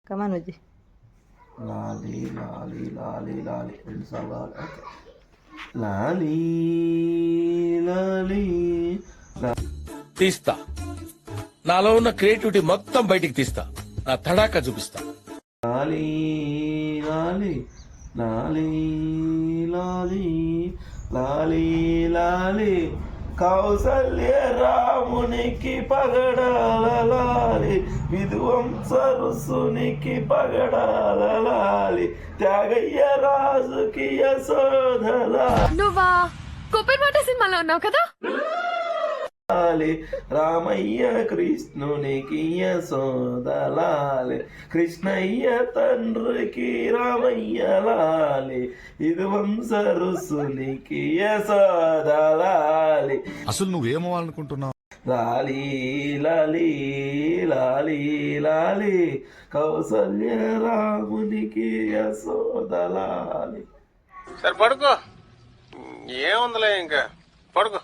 కమాన్ ఉజ్జి. లాలి లాలి లాలి లాలి 2 సార్లు లాలి. ఓకే. లాలి లాలి తీస్తా, నాలో ఉన్న క్రియేటివిటీ మొత్తం బయటికి తీస్తా, నా తడాకా చూపిస్తా. లాలి లాలి లాలి లాలి లాలి లాలి కౌసల్య రామునికి పగడాల లాలి, విధ్వంస రుసునికి పగడాల లాలి, త్యాగయ్య రాజుకి యశోదల నువ్వా కొబ్బరిమాట సినిమాలో ఉన్నావు కదా. రామయ్య కృష్ణునికి యశోదలాలి, కృష్ణయ్య తండ్రికి రామయ్య లాలి, ఇది వంశ రుసునికి యశోదలాలి. అసలు నువ్వేమవ్వాలనుకుంటున్నావు? లాలి లాలి లాలి లాలి కౌసల్య రామునికి యశోదలాలి. సరే పడుకో, ఏముందిలే ఇంకా పడుకో.